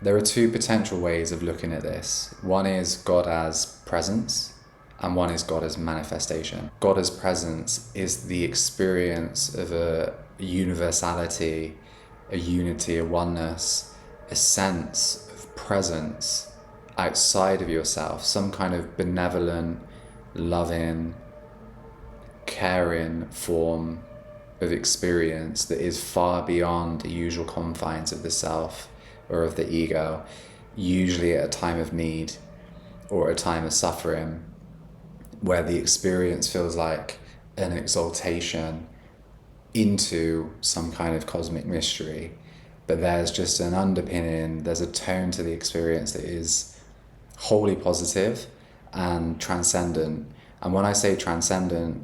There are two potential ways of looking at this. One is God as presence, and one is God as manifestation. God as presence is the experience of a universality, a unity, a oneness, a sense of presence outside of yourself, some kind of benevolent, loving, caring form of experience that is far beyond the usual confines of the self or of the ego, usually at a time of need or a time of suffering, where the experience feels like an exaltation into some kind of cosmic mystery. But there's just an underpinning, there's a tone to the experience that is wholly positive and transcendent. And when I say transcendent,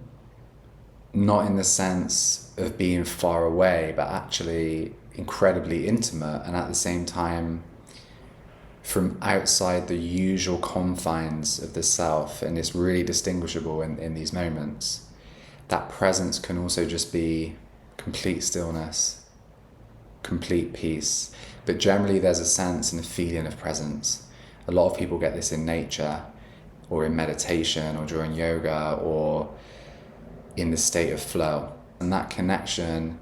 not in the sense of being far away, but actually incredibly intimate, and at the same time from outside the usual confines of the self, and it's really distinguishable in these moments. That presence can also just be complete stillness, complete peace, but generally there's a sense and a feeling of presence. A lot of people get this in nature or in meditation or during yoga or in the state of flow, and that connection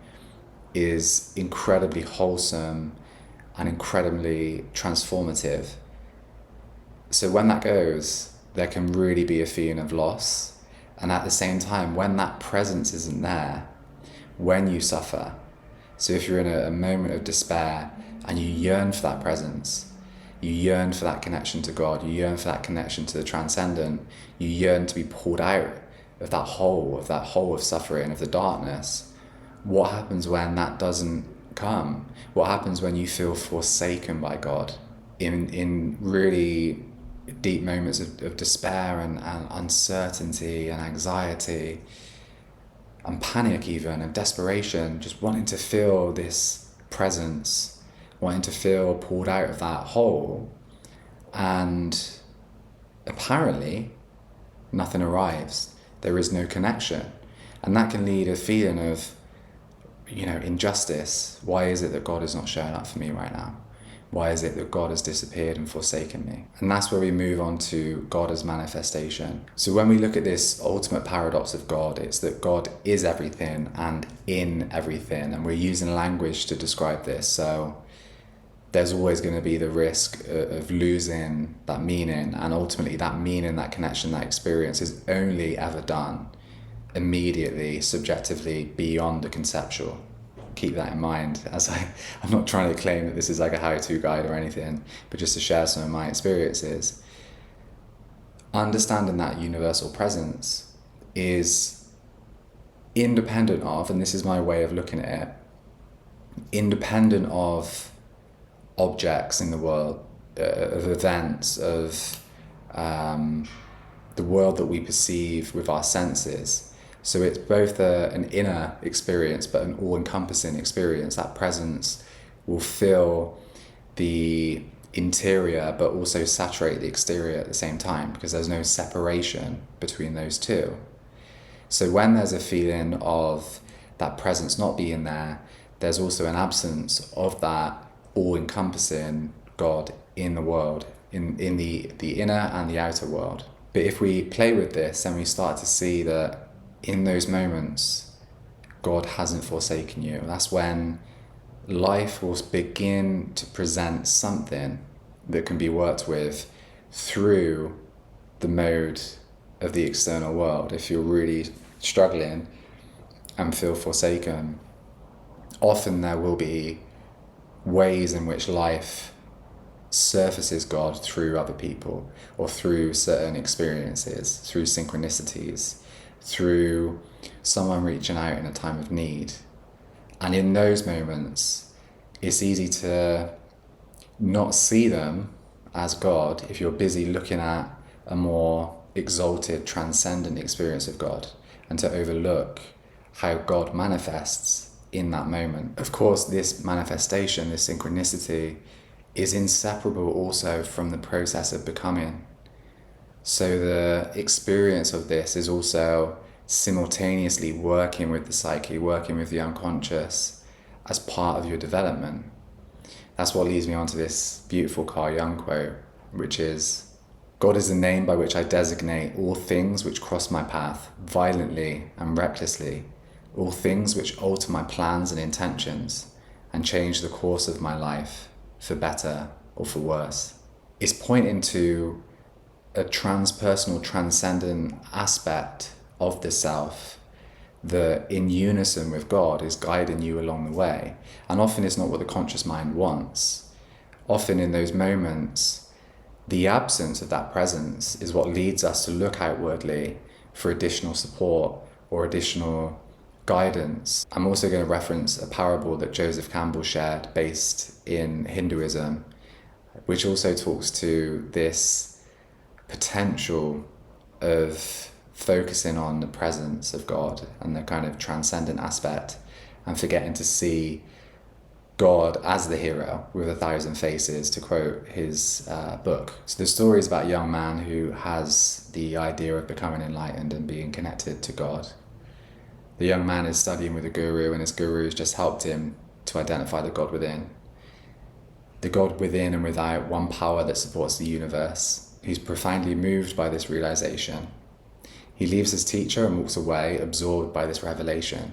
is incredibly wholesome and incredibly transformative. So when that goes, there can really be a feeling of loss. And at the same time, when that presence isn't there, when you suffer, so if you're in a moment of despair and you yearn for that presence, you yearn for that connection to God, you yearn for that connection to the transcendent, you yearn to be pulled out of that hole of suffering, of the darkness. What happens when that doesn't come? What happens when you feel forsaken by God in really deep moments of despair and uncertainty and anxiety and panic even, and desperation, just wanting to feel this presence, wanting to feel pulled out of that hole, and apparently nothing arrives. There is no connection. And that can lead a feeling of, injustice. Why is it that God is not showing up for me right now? Why is it that God has disappeared and forsaken me? And that's where we move on to God as manifestation. So when we look at this ultimate paradox of God, it's that God is everything and in everything. And we're using language to describe this. So there's always going to be the risk of losing that meaning. And ultimately that meaning, that connection, that experience is only ever done immediately, subjectively, beyond the conceptual. Keep that in mind, as I'm not trying to claim that this is like a how-to guide or anything, but just to share some of my experiences. Understanding that universal presence is independent of, and this is my way of looking at it, independent of objects in the world, of events, of the world that we perceive with our senses. So it's both an inner experience, but an all-encompassing experience. That presence will fill the interior, but also saturate the exterior at the same time, because there's no separation between those two. So when there's a feeling of that presence not being there, there's also an absence of that all-encompassing God in the world, in the inner and the outer world. But if we play with this, then we start to see that in those moments, God hasn't forsaken you. That's when life will begin to present something that can be worked with through the mode of the external world. If you're really struggling and feel forsaken, often there will be ways in which life surfaces God through other people, or through certain experiences, through synchronicities, through someone reaching out in a time of need. And in those moments, it's easy to not see them as God if you're busy looking at a more exalted, transcendent experience of God, and to overlook how God manifests in that moment. Of course, this manifestation, this synchronicity, is inseparable also from the process of becoming. So the experience of this is also simultaneously working with the psyche, working with the unconscious as part of your development. That's what leads me on to this beautiful Carl Jung quote, which is, God is the name by which I designate all things which cross my path violently and recklessly, all things which alter my plans and intentions and change the course of my life for better or for worse. It's pointing to a transpersonal, transcendent aspect of the self that in unison with God is guiding you along the way. And often it's not what the conscious mind wants. Often in those moments, the absence of that presence is what leads us to look outwardly for additional support or additional guidance. I'm also going to reference a parable that Joseph Campbell shared based in Hinduism, which also talks to this potential of focusing on the presence of God and the kind of transcendent aspect and forgetting to see God as the hero with 1,000 faces, to quote his book. So the story is about a young man who has the idea of becoming enlightened and being connected to God. The young man is studying with a guru, and his guru has just helped him to identify the God within. The God within and without, one power that supports the universe. He's profoundly moved by this realization. He leaves his teacher and walks away, absorbed by this revelation.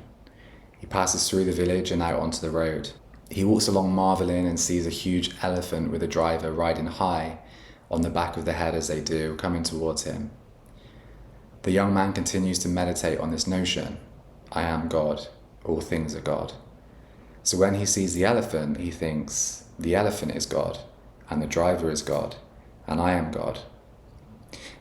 He passes through the village and out onto the road. He walks along marveling and sees a huge elephant with a driver riding high on the back of the head as they do, coming towards him. The young man continues to meditate on this notion. I am God, all things are God. So when he sees the elephant, he thinks, the elephant is God, and the driver is God, and I am God.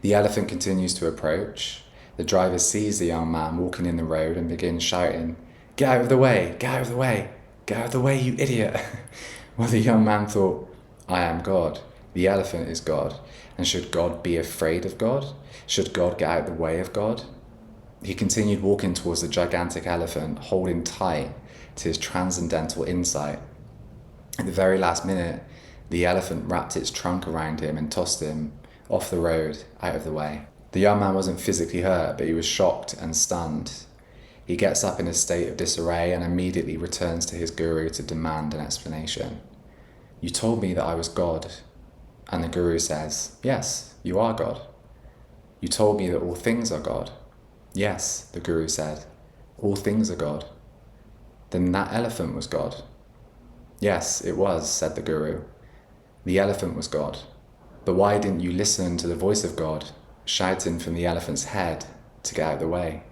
The elephant continues to approach. The driver sees the young man walking in the road and begins shouting, get out of the way, get out of the way, get out of the way, you idiot. Well, the young man thought, I am God, the elephant is God, and should God be afraid of God? Should God get out of the way of God? He continued walking towards the gigantic elephant, holding tight to his transcendental insight. At the very last minute, the elephant wrapped its trunk around him and tossed him off the road, out of the way. The young man wasn't physically hurt, but he was shocked and stunned. He gets up in a state of disarray and immediately returns to his guru to demand an explanation. You told me that I was God. And the guru says, yes, you are God. You told me that all things are God. Yes, the guru said, all things are God. Then that elephant was God. Yes, it was, said the guru. The elephant was God. But why didn't you listen to the voice of God shouting from the elephant's head to get out of the way?